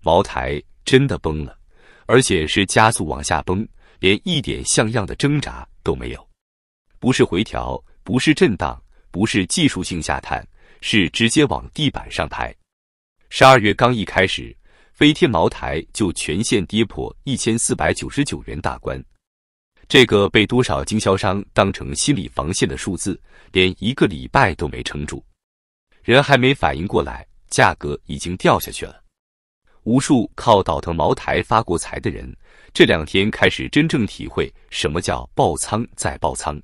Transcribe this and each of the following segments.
茅台真的崩了，而且是加速往下崩，連一点像樣的掙扎都沒有。不是回調，不是震盪，不是技術性下探，是直接往地板上拍。12月剛一開始，飛天茅台就全線跌破1499元大關。這個被多少經銷商當成心理防線的數字，連一個禮拜都沒撐住。人還沒反應過來，價格已經掉下去了。無數靠倒騰茅台發過財的人，這兩天開始真正體會什麼叫爆倉再爆倉。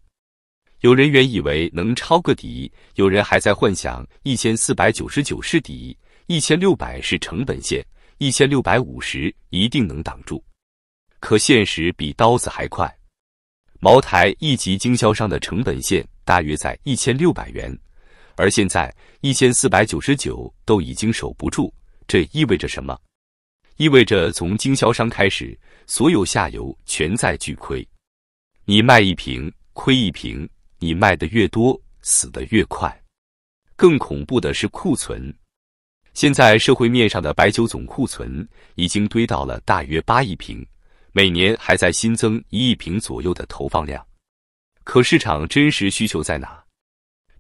有人原以為能抄個底，有人還在幻想1499是底，1600是成本線，1650一定能擋住。可現實比刀子還快。茅台一級經銷商的成本線大約在1600元，而現在1499都已經守不住，這意味着什麼？意味着從經銷商開始，所有下游全在巨虧。你賣一瓶，虧一瓶，你賣得越多，死得越快。更恐怖的是庫存。現在社會面上的白酒總庫存已經堆到了大約8億瓶，每年還在新增1億瓶左右的投放量。可市場真實需求在哪？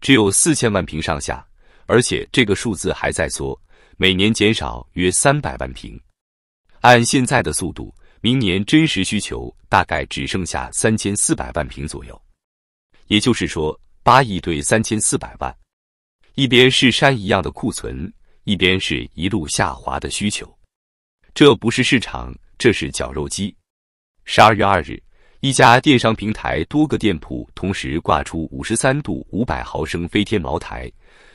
只有4000萬瓶上下，而且這個數字還在縮，每年減少約300萬瓶。按現在的速度，明年真實需求大概只剩下3400萬瓶左右。也就是說，8億對3400萬，一邊是山一樣的庫存，一邊是一路下滑的需求。這不是市場，這是絞肉機。12月2日，一家電商平台多個店鋪同時掛出53度500毫升飛天茅台，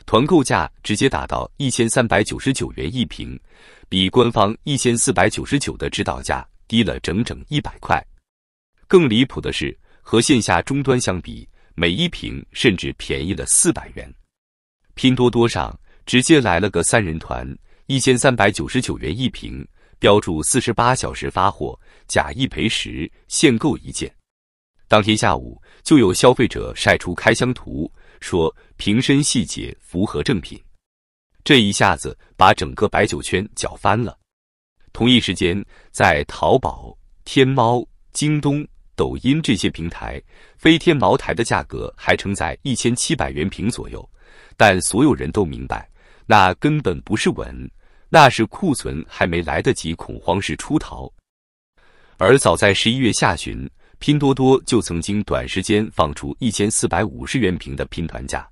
團購價直接打到1399元一瓶，比官方1499的指導價低了整整100塊。更離譜的是，和線下終端相比，每一瓶甚至便宜了400元。拼多多上直接來了個3人團，1399元一瓶，標注48小時發貨，假1賠10，限購1件。當天下午就有消費者曬出開箱圖，說瓶身細節符合正品。這一下子把整個白酒圈攪翻了。同一時間，在淘寶、天貓、京東、抖音這些平台，飛天茅台的價格還撐在1700元瓶左右，但所有人都明白，那根本不是穩，那是庫存還沒來得及恐慌式出逃。而早在11月下旬，拼多多就曾經短時間放出1450元瓶的拼團價。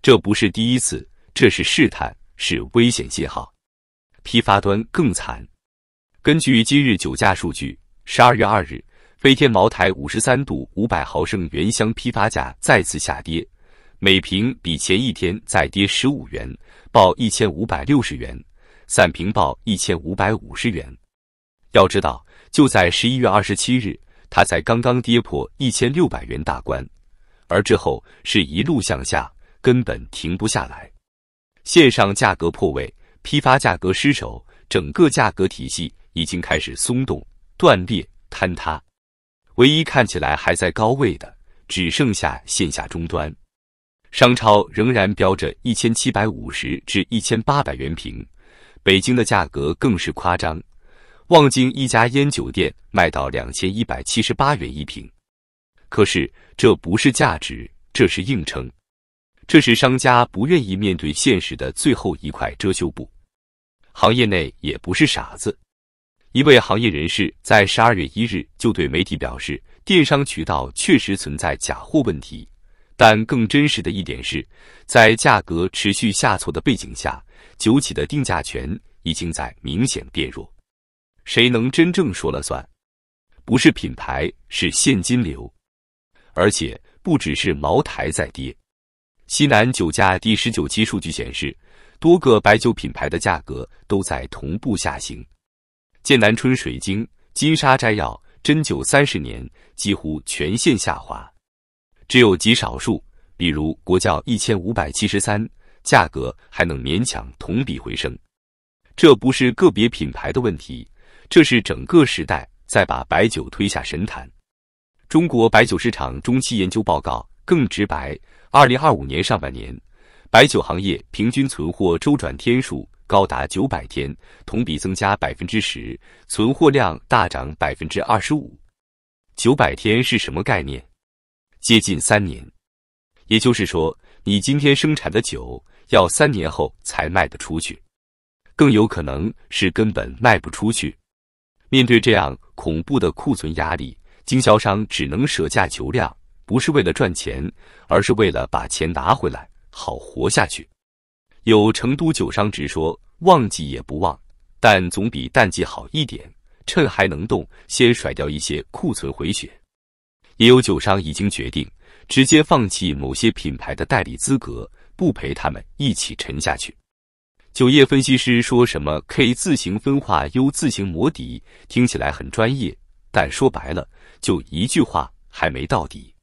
這不是第一次，這是試探，是危險信號。批發端更慘。根據今日酒價數據，12月2日，飛天茅台53度500毫升原箱批發價再次下跌，每瓶比前一天再跌15元，報1560元，散瓶報1550元。要知道，就在11月27日，它才剛剛跌破1600元大關，而之後是一路向下，根本停不下來。線上價格破位，批發價格失守，整個價格體系已經開始鬆動、斷裂、坍塌。唯一看起來還在高位的，只剩下線下終端。商超仍然標着1750至1800元瓶，北京的價格更是誇張，望京一家菸酒店賣到2178元一瓶。可是這不是價值，這是硬撐，這是商家不願意面對現實的最後一塊遮羞布。行業內也不是傻子。一位行業人士在12月1日就對媒體表示，電商渠道確實存在假貨問題，但更真實的一點是，在價格持續下挫的背景下，酒企的定價權已經在明顯變弱。誰能真正說了算？不是品牌，是現金流。而且不只是茅台在跌。西南酒價第19期數據顯示，多個白酒品牌的價格都在同步下行。剑南春水晶、金沙摘要、真酒30年幾乎全線下滑，只有極少數，比如國窖1573，價格還能勉強同比回升。這不是個別品牌的問題，這是整個時代在把白酒推下神壇。中國白酒市場中期研究報告更直白，2025年上半年，白酒行業平均存貨周轉天數高達900天，同比增加10%，存貨量大漲25%。900天是什麼概念？接近3年。也就是說，你今天生產的酒，要3年後才賣得出去，更有可能是根本賣不出去。面對這樣恐怖的庫存壓力，經銷商只能捨價求量，不是為了賺錢，而是為了把錢拿回來，好活下去。有成都酒商直說，旺季也不旺，但總比淡季好一點，趁還能動，先甩掉一些庫存回血。也有酒商已經決定，直接放棄某些品牌的代理資格，不陪他們一起沉下去。酒業分析師說什麼 K 字形分化 U 字形磨底，聽起來很專業，但說白了，就一句話，還沒到底。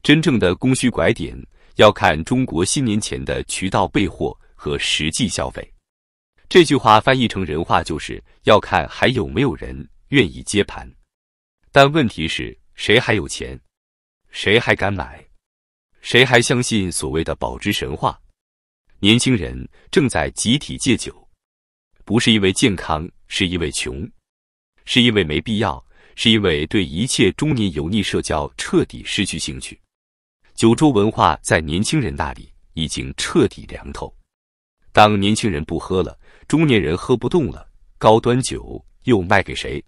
真正的供需拐點，要看中國新年前的渠道備貨和實際消費。這句話翻譯成人話就是要看還有沒有人願意接盤。但問題是，誰還有錢？誰還敢買？誰還相信所謂的保值神話？年輕人正在集體戒酒，不是因為健康，是因為窮，是因為沒必要，是因為對一切中年油膩社交徹底失去興趣。酒桌文化在年輕人那裡已經徹底涼透。當年輕人不喝了，中年人喝不動了，高端酒又賣給誰？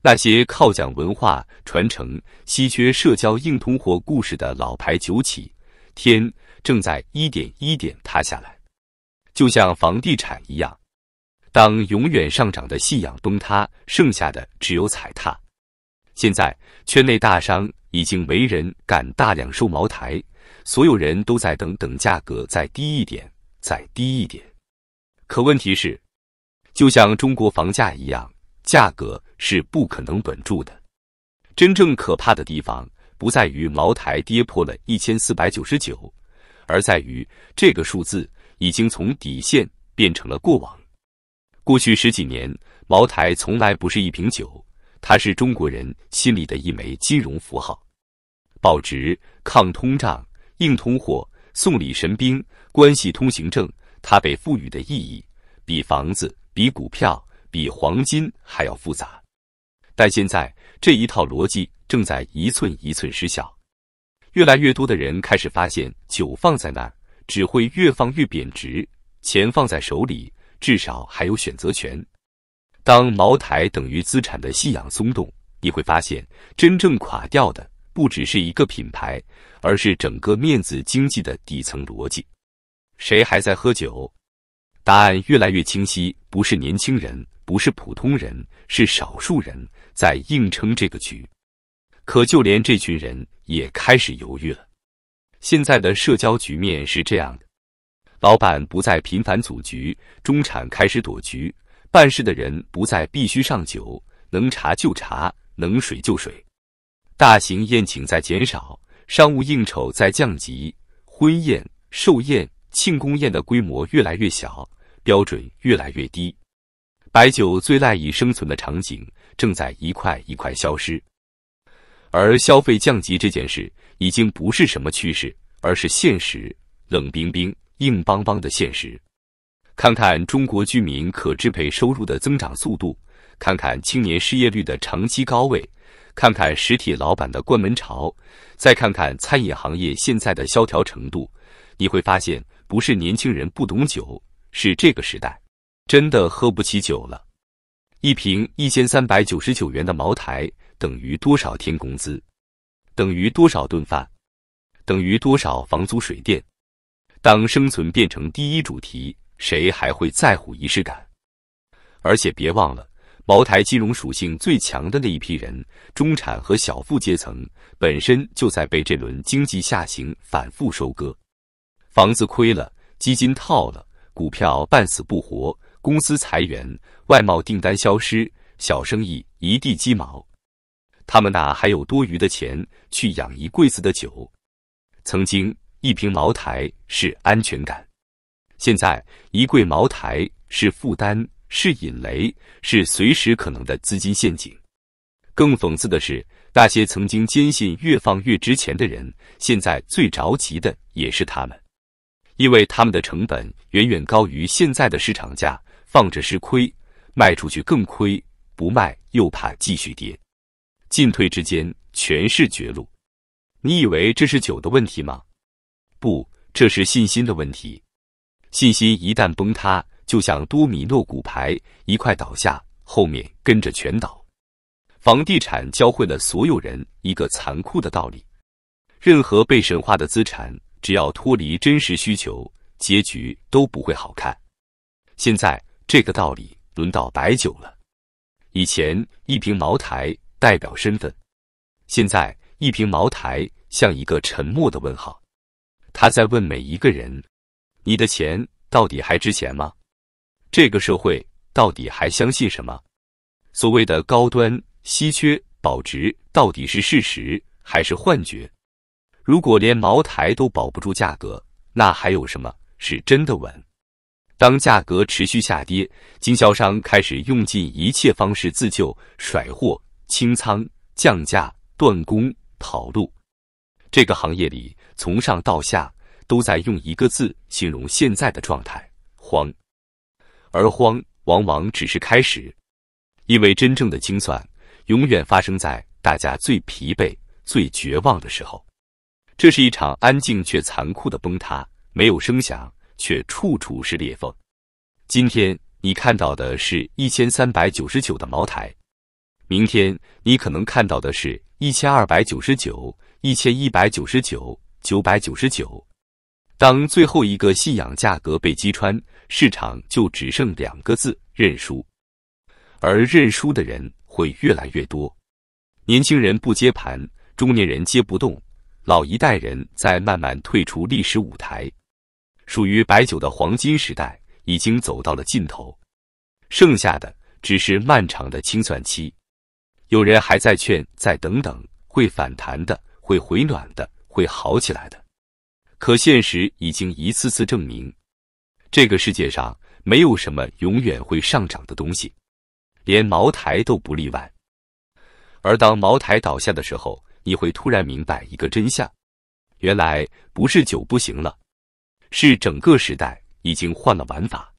那些靠講文化傳承、稀缺社交硬通貨故事的老牌酒企，天正在一點一點塌下來，就像房地產一樣，當永遠上漲的信仰崩塌，剩下的只有踩踏。現在圈內大商已經沒人敢大量收茅台，所有人都在等價格再低一點，再低一點。可問題是，就像中國房價一樣，價格是不可能穩住的。真正可怕的地方不在於茅台跌破了1499，而在於這個數字已經從底線變成了過往。過去10幾年，茅台從來不是一瓶酒，它是中國人心裡的一枚金融符號。保值、抗通脹、硬通貨、送禮神兵、關係通行證，它被賦予的意義比房子、比股票、比黃金還要複雜。但現在這一套邏輯正在一寸一寸失效。越來越多的人開始發現，酒放在那兒只會越放越貶值，錢放在手裡至少還有選擇權。當茅台等於資產的信仰鬆動，你會發現真正垮掉的不只是一個品牌，而是整個面子經濟的底層邏輯。誰還在喝酒？答案越來越清晰，不是年輕人，不是普通人，是少數人在硬撐這個局。可就連這群人也開始猶豫了。現在的社交局面是這樣的：老闆不再頻繁組局，中產開始躲局，辦事的人不再必須上酒，能茶就茶，能水就水。大型宴請在減少，商務應酬在降級，婚宴、壽宴、慶功宴的規模越來越小，標準越來越低。白酒最賴以生存的場景正在一塊一塊消失。而消費降級這件事已經不是什麼趨勢，而是現實，冷冰冰、硬邦邦的現實。看看中國居民可支配收入的增長速度，看看青年失業率的長期高位，看看實體老闆的關門潮，再看看餐飲行業現在的蕭條程度，你會發現，不是年輕人不懂酒，是這個時代真的喝不起酒了。一瓶1399元的茅台等於多少天工資？等於多少頓飯？等於多少房租水電？當生存變成第一主題，誰還會在乎儀式感？而且別忘了，茅台金融屬性最強的那一批人，中產和小富階層，本身就在被這輪經濟下行反覆收割。房子虧了，基金套了，股票半死不活，公司裁員，外貿訂單消失，小生意一地雞毛。他們哪還有多餘的錢去養一櫃子的酒？曾經一瓶茅台是安全感，現在一櫃茅台是負擔，是引雷，是隨時可能的資金陷阱。更諷刺的是，那些曾經堅信越放越值錢的人，現在最着急的也是他們。因為他們的成本遠遠高於現在的市場價，放着吃虧，賣出去更虧，不賣又怕繼續跌，進退之間全是絕路。你以為這是酒的問題嗎？不，這是信心的問題。信心一旦崩塌，就像多米諾骨牌，一塊倒下，後面跟着全倒。房地產教會了所有人一個殘酷的道理：任何被神化的資產，只要脫離真實需求，結局都不會好看。現在這個道理輪到白酒了。以前一瓶茅台代表身份，現在一瓶茅台像一個沉默的問號，他在問每一個人：你的錢到底還值錢嗎？這個社會到底還相信什麼？所謂的高端、稀缺、保值，到底是事實還是幻覺？如果連茅台都保不住價格，那還有什麼是真的穩？當價格持續下跌，經銷商開始用盡一切方式自救，甩貨、清倉、降價、斷供、跑路。這個行業裡，從上到下都在用一個字形容現在的狀態：慌。而慌往往只是開始，因為真正的清算永遠發生在大家最疲憊、最絕望的時候。這是一場安靜卻殘酷的崩塌，沒有聲響，卻處處是裂縫。今天你看到的是1399的茅台，明天你可能看到的是1299、1199、999。當最後一個信仰價格被擊穿，市場就只剩2個字：認輸。而認輸的人會越來越多，年輕人不接盤，中年人接不動，老一代人在慢慢退出歷史舞台。屬於白酒的黃金時代已經走到了盡頭，剩下的只是漫長的清算期。有人還在勸，再等等，會反彈的，會回暖的，會好起來的。可現實已經一次次證明，這個世界上沒有什麼永遠會上漲的東西，連茅台都不例外。而當茅台倒下的時候，你會突然明白一個真相：原來不是酒不行了，是整個時代已經換了玩法。